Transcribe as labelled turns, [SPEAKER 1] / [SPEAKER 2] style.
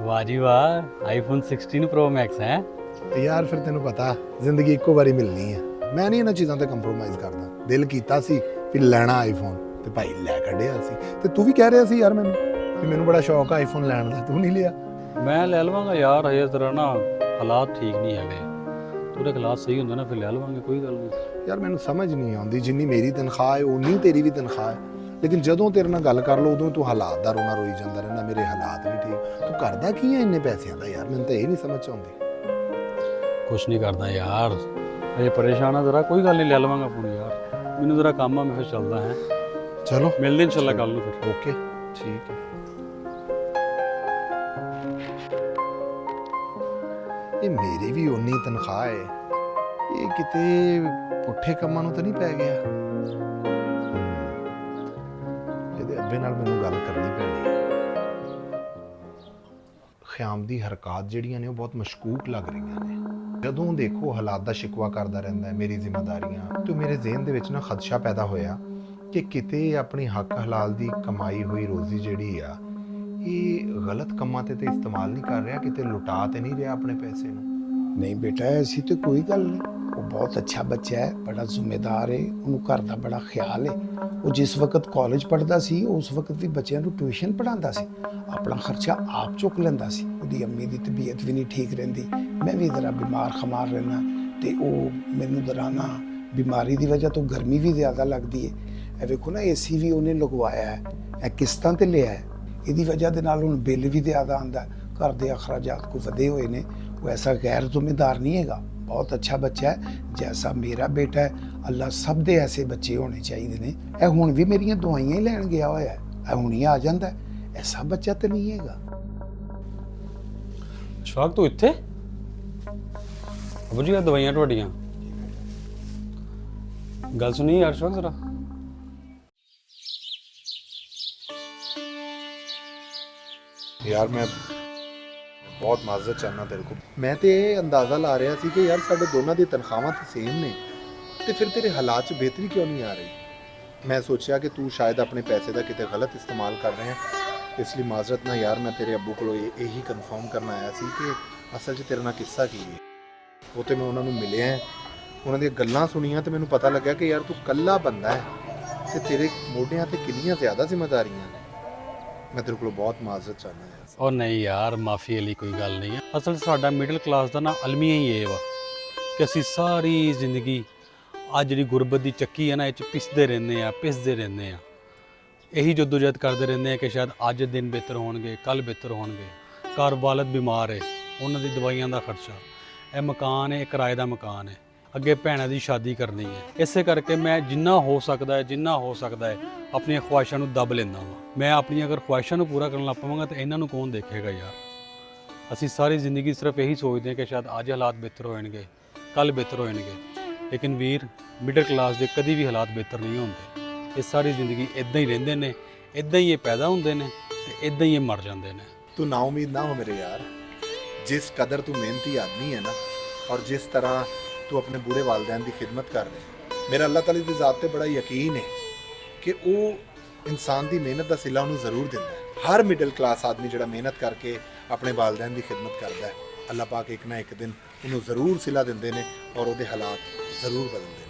[SPEAKER 1] ਵਾਹ ਜੀ ਵਾਹ, ਆਈਫੋਨ 16 ਪ੍ਰੋ ਮੈਕਸ ਹੈ।
[SPEAKER 2] ਤੇ ਯਾਰ ਫਿਰ ਤੈਨੂੰ ਪਤਾ ਜ਼ਿੰਦਗੀ ਇੱਕੋ ਵਾਰੀ ਮਿਲਣੀ ਹੈ। ਮੈਂ ਨਹੀਂ ਇਹਨਾਂ ਚੀਜ਼ਾਂ ਤੇ ਕੰਪਰੋਮਾਈਜ਼ ਕਰਦਾ। ਦਿਲ ਕੀਤਾ ਸੀ ਵੀ ਲੈਣਾ ਆਈਫੋਨ ਤੇ ਭਾਈ ਲੈ ਕੱਢਿਆ ਸੀ। ਤੇ ਤੂੰ ਵੀ ਕਹਿ ਰਿਹਾ ਸੀ ਯਾਰ ਮੈਨੂੰ ਕਿ ਮੈਨੂੰ ਬੜਾ ਸ਼ੌਕ ਆ ਆਈਫੋਨ ਲੈਣ ਦਾ, ਤੂੰ ਨਹੀਂ ਲਿਆ?
[SPEAKER 1] ਮੈਂ ਲੈ ਲਵਾਂਗਾ ਯਾਰ, ਹਜੇ ਤਰ੍ਹਾਂ ਨਾ ਹਾਲਾਤ ਠੀਕ ਨਹੀਂ ਹੈਗੇ। ਥੋੜੇ ਹਾਲਾਤ ਸਹੀ ਹੁੰਦੇ ਨਾ ਫਿਰ ਲੈ ਲਵਾਂਗੇ, ਕੋਈ ਗੱਲ ਨਹੀਂ।
[SPEAKER 2] ਯਾਰ ਮੈਨੂੰ ਸਮਝ ਨਹੀਂ ਆਉਂਦੀ, ਜਿੰਨੀ ਮੇਰੀ ਤਨਖਾਹ ਹੈ ਉਨੀ ਤੇਰੀ ਵੀ ਤਨਖਾਹ ਹੈ, ਲੇਕਿਨ ਜਦੋਂ ਤੇਰੇ ਨਾਲ ਗੱਲ ਕਰ ਲਓ ਉਦੋਂ ਤੂੰ ਹਾਲਾਤ ਦਾ ਰੋਣਾ ਰੋਈ ਜਾਂਦਾ ਰਹਿੰਦਾ, ਮੇਰੇ ਹਾਲਾਤ ਨਹੀਂ ਠੀਕ। ਤੂੰ ਕਰਦਾ ਕੀ ਹੈ ਇੰਨੇ ਪੈਸਿਆਂ ਦਾ ਯਾਰ? ਮੈਨੂੰ ਤਾਂ ਇਹ ਨਹੀਂ ਸਮਝ ਆਉਂਦੀ।
[SPEAKER 1] ਕੁਛ ਨਹੀਂ ਕਰਦਾ ਯਾਰ, ਹਜੇ ਪਰੇਸ਼ਾਨ ਆ ਜ਼ਰਾ, ਕੋਈ ਗੱਲ ਨਹੀਂ ਲੈ ਲਵਾਂਗਾ ਫੋਨ ਯਾਰ। ਮੈਨੂੰ ਜ਼ਰਾ ਕੰਮ ਆ, ਮੈਂ ਫਿਰ ਚੱਲਦਾ ਹੈ।
[SPEAKER 2] ਚਲੋ
[SPEAKER 1] ਮਿਲਦੇ ਇਨਸ਼ਾਅੱਲਾ ਕੱਲ ਨੂੰ ਫਿਰ।
[SPEAKER 2] ਓਕੇ ਠੀਕ ਹੈ। ਇਹ ਮੇਰੀ ਵੀ ਉਨੀ ਤਨਖਾਹ ਹੈ, ਇਹ ਕਿਤੇ ਪੁੱਠੇ ਕੰਮਾਂ ਨੂੰ ਤਾਂ ਨਹੀਂ ਪੈ ਗਿਆ? ਇਹਦੇ ਅੱਬੇ ਨਾਲ ਮੈਨੂੰ ਗੱਲ ਕਰਨੀ ਪੈਣੀ ਹੈ। ਖਿਆਮ ਦੀ ਹਰਕਤਾਂ ਜਿਹੜੀਆਂ ਨੇ ਉਹ ਬਹੁਤ ਮਸ਼ਕੂਕ ਲੱਗ ਰਹੀਆਂ ਨੇ। ਜਦੋਂ ਦੇਖੋ ਹਾਲਾਤ ਦਾ ਸ਼ਿਕਵਾ ਕਰਦਾ ਰਹਿੰਦਾ ਹੈ, ਮੇਰੀ ਜ਼ਿੰਮੇਵਾਰੀਆਂ, ਤੇ ਮੇਰੇ ਜ਼ਿਹਨ ਦੇ ਵਿੱਚ ਨਾ ਖਦਸ਼ਾ ਪੈਦਾ ਹੋਇਆ ਕਿ ਕਿਤੇ ਆਪਣੀ ਹੱਕ ਹਲਾਲ ਦੀ ਕਮਾਈ ਹੋਈ ਰੋਜ਼ੀ ਜਿਹੜੀ ਆ ਇਹ ਗਲਤ ਕੰਮਾਂ ਤੇ ਇਸਤੇਮਾਲ ਨਹੀਂ ਕਰ ਰਿਹਾ, ਕਿਤੇ ਲੁਟਾ ਤੇ ਨਹੀਂ ਰਿਹਾ ਆਪਣੇ ਪੈਸੇ ਨੂੰ।
[SPEAKER 3] नहीं बेटा ऐसी तो कोई गल नहीं, वो बहुत अच्छा बच्चा है, बड़ा जिम्मेदार है, उन्होंने घर का बड़ा ख्याल है। वो जिस वक्त कॉलेज पढ़ता सी उस वक्त भी बच्चों को ट्यूशन पढ़ाता सी, अपना खर्चा आप चुक लेंदा सी। उसकी अम्मी की तबीयत भी नहीं ठीक रहिंदी, मैं भी जरा बीमार खमार रहना, तो वो मैनू जरा ना बीमारी की वजह तो गर्मी भी ज़्यादा लगती है। ए देखो ना AC भी उन्हें लगवाया है, ए किस्तां ते लिया है, ਇਹਦੀ ਵਜ੍ਹਾ ਦੇ ਨਾਲ ਹੁਣ ਬਿੱਲ ਵੀ ਜ਼ਿਆਦਾ ਆਉਂਦਾ, ਘਰ ਦੇ ਅਖਰਾਜਾਤ ਕੋ ਵਧੇ ਹੋਏ ਨੇ। ਉਹ ਐਸਾ ਗੈਰ ਜ਼ਿੰਮੇਦਾਰ ਨਹੀਂ ਹੈਗਾ, ਬਹੁਤ ਅੱਛਾ ਬੱਚਾ ਹੈ, ਜੈਸਾ ਮੇਰਾ ਬੇਟਾ ਹੈ। ਅੱਲਾ ਸਭ ਦੇ ਐਸੇ ਬੱਚੇ ਹੋਣੇ ਚਾਹੀਦੇ ਨੇ। ਇਹ ਹੁਣ ਵੀ ਮੇਰੀਆਂ ਦਵਾਈਆਂ ਹੀ ਲੈਣ ਗਿਆ ਹੋਇਆ ਹੈ, ਇਹ ਹੁਣ ਹੀ ਆ ਜਾਂਦਾ। ਐਸਾ ਬੱਚਾ ਤਾਂ ਨਹੀਂ ਹੈਗਾ।
[SPEAKER 1] ਸ਼ੌਕ ਤੂੰ ਇੱਥੇ ਅਬੂ ਜੀ, ਆ ਦਵਾਈਆਂ ਤੁਹਾਡੀਆਂ। ਗੱਲ ਸੁਣੀ ਯਾਰ ਸ਼ੌਕ ਜ਼ਰਾ।
[SPEAKER 2] ਯਾਰ ਮੈਂ ਬਹੁਤ ਮਾਜ਼ਰਤ ਚਾਹਨਾ ਤੇਰੇ ਕੋਲ। ਮੈਂ ਤੇ ਇਹ ਅੰਦਾਜ਼ਾ ਲਾ ਰਿਹਾ ਸੀ ਕਿ ਯਾਰ ਸਾਡੇ ਦੋਨਾਂ ਦੀ ਤਨਖਾਹਾਂ ਤਾਂ ਸੇਮ ਨੇ, ਤੇ ਫਿਰ ਤੇਰੇ ਹਾਲਾਤ 'ਚ ਬਿਹਤਰੀ ਕਿਉਂ ਨਹੀਂ ਆ ਰਹੀ? ਮੈਂ ਸੋਚਿਆ ਕਿ ਤੂੰ ਸ਼ਾਇਦ ਆਪਣੇ ਪੈਸੇ ਦਾ ਕਿਤੇ ਗਲਤ ਇਸਤੇਮਾਲ ਕਰ ਰਿਹਾ, ਇਸ ਲਈ ਮਾਜ਼ਰਤ ਨਾਲ ਯਾਰ ਮੈਂ ਤੇਰੇ ਅੱਬੂ ਕੋਲੋਂ ਇਹੀ ਕਨਫਰਮ ਕਰਨ ਆਇਆ ਸੀ ਕਿ ਅਸਲ 'ਚ ਤੇਰੇ ਨਾਲ ਕਿੱਸਾ ਕੀ ਹੈ। ਉਹ ਤੇ ਮੈਂ ਉਹਨਾਂ ਨੂੰ ਮਿਲਿਆ, ਉਹਨਾਂ ਦੀਆਂ ਗੱਲਾਂ ਸੁਣੀਆਂ ਤੇ ਮੈਨੂੰ ਪਤਾ ਲੱਗਾ ਕਿ ਯਾਰ ਤੂੰ ਇਕੱਲਾ ਬੰਦਾ ਹੈ ਤੇ ਤੇਰੇ ਮੋਢਿਆਂ ਤੇ ਕਿੰਨੀਆਂ ਜ਼ਿਆਦਾ ਜ਼ਿੰਮੇਵਾਰੀਆਂ ਨੇ। ਮੈਂ ਤੇਰੇ ਕੋਲੋਂ ਬਹੁਤ ਮਾਜ਼ਰਤ ਚਾਹੁੰਦਾ ਹਾਂ।
[SPEAKER 1] ਉਹ ਨਹੀਂ ਯਾਰ, ਮਾਫੀ ਵਾਲੀ ਕੋਈ ਗੱਲ ਨਹੀਂ ਹੈ। ਅਸਲ ਸਾਡਾ ਮਿਡਲ ਕਲਾਸ ਦਾ ਨਾ ਅਲਮੀਆ ਹੀ ਇਹ ਵਾ ਕਿ ਅਸੀਂ ਸਾਰੀ ਜ਼ਿੰਦਗੀ ਆ ਜਿਹੜੀ ਗੁਰਬਤ ਦੀ ਚੱਕੀ ਹੈ ਨਾ, ਇਹ 'ਚ ਪਿਸਦੇ ਰਹਿੰਦੇ ਆ। ਇਹੀ ਜਦੋਜਹਿਦ ਕਰਦੇ ਰਹਿੰਦੇ ਆ ਕਿ ਸ਼ਾਇਦ ਅੱਜ ਦਿਨ ਬਿਹਤਰ ਹੋਣਗੇ, ਕੱਲ ਬਿਹਤਰ ਹੋਣਗੇ। ਘਰ ਵਾਲਦ ਬਿਮਾਰ ਹੈ, ਉਹਨਾਂ ਦੀ ਦਵਾਈਆਂ ਦਾ ਖਰਚਾ, ਇਹ ਮਕਾਨ ਹੈ, ਇਹ ਕਿਰਾਏ ਦਾ ਮਕਾਨ ਹੈ, ਅੱਗੇ ਭੈਣਾਂ ਦੀ ਸ਼ਾਦੀ ਕਰਨੀ ਹੈ। ਇਸੇ ਕਰਕੇ ਮੈਂ ਜਿੰਨਾ ਹੋ ਸਕਦਾ ਹੈ ਆਪਣੀਆਂ ਖੁਆਇਸ਼ਾਂ ਨੂੰ ਦੱਬ ਲੈਂਦਾ ਵਾਂ। ਮੈਂ ਆਪਣੀਆਂ ਅਗਰ ਖੁਆਇਸ਼ਾਂ ਨੂੰ ਪੂਰਾ ਕਰਨ ਲੱਗ ਪਵਾਂਗਾ ਤਾਂ ਇਹਨਾਂ ਨੂੰ ਕੌਣ ਦੇਖੇਗਾ ਯਾਰ? ਅਸੀਂ ਸਾਰੀ ਜ਼ਿੰਦਗੀ ਸਿਰਫ ਇਹੀ ਸੋਚਦੇ ਹਾਂ ਕਿ ਸ਼ਾਇਦ ਅੱਜ ਹਾਲਾਤ ਬਿਹਤਰ ਹੋ ਜਾਣਗੇ, ਕੱਲ ਬਿਹਤਰ ਹੋ ਜਾਣਗੇ। ਲੇਕਿਨ ਵੀਰ, ਮਿਡਲ ਕਲਾਸ ਦੇ ਕਦੀ ਵੀ ਹਾਲਾਤ ਬਿਹਤਰ ਨਹੀਂ ਹੁੰਦੇ। ਇਹ ਸਾਰੀ ਜ਼ਿੰਦਗੀ ਇਦਾਂ ਹੀ ਰਹਿੰਦੇ ਨੇ, ਇਦਾਂ ਹੀ ਇਹ ਪੈਦਾ ਹੁੰਦੇ ਨੇ ਤੇ ਇਦਾਂ ਹੀ ਇਹ ਮਰ ਜਾਂਦੇ ਨੇ।
[SPEAKER 2] ਤੂੰ ਨਾ ਉਮੀਦ ਨਾ ਹੋ ਮੇਰੇ ਯਾਰ। ਜਿਸ ਕਦਰ ਤੂੰ ਮਿਹਨਤੀ ਆਦਮੀ ਹੈ ਨਾ, ਔਰ ਜਿਸ ਤਰ੍ਹਾਂ ਤੂੰ ਆਪਣੇ ਬੂढ़े ਵਾਲਿदैन ਦੀ ਖਿਦਮਤ ਕਰ ਰਿਹਾ, ਮੇਰਾ ਅੱਲਾਹ ਤਾਲਾ ਦੀ ਜ਼ਾਤ ਤੇ ਬੜਾ ਯਕੀਨ ਹੈ ਕਿ ਉਹ ਇਨਸਾਨ ਦੀ ਮਿਹਨਤ ਦਾ ਸਿਲਾ ਉਹਨੂੰ ਜ਼ਰੂਰ ਦਿੰਦਾ ਹੈ। ਹਰ ਮਿਡਲ ਕਲਾਸ ਆਦਮੀ ਜਿਹੜਾ ਮਿਹਨਤ ਕਰਕੇ ਆਪਣੇ ਵਾਲਿदैन ਦੀ ਖਿਦਮਤ ਕਰਦਾ ਹੈ, ਅੱਲਾਹ ਪਾਕ ਇੱਕ ਨਾ ਇੱਕ ਦਿਨ ਉਹਨੂੰ ਜ਼ਰੂਰ ਸਿਲਾ ਦਿੰਦੇ ਨੇ ਔਰ ਉਹਦੇ ਹਾਲਾਤ ਜ਼ਰੂਰ ਬਦਲਦੇ ਨੇ।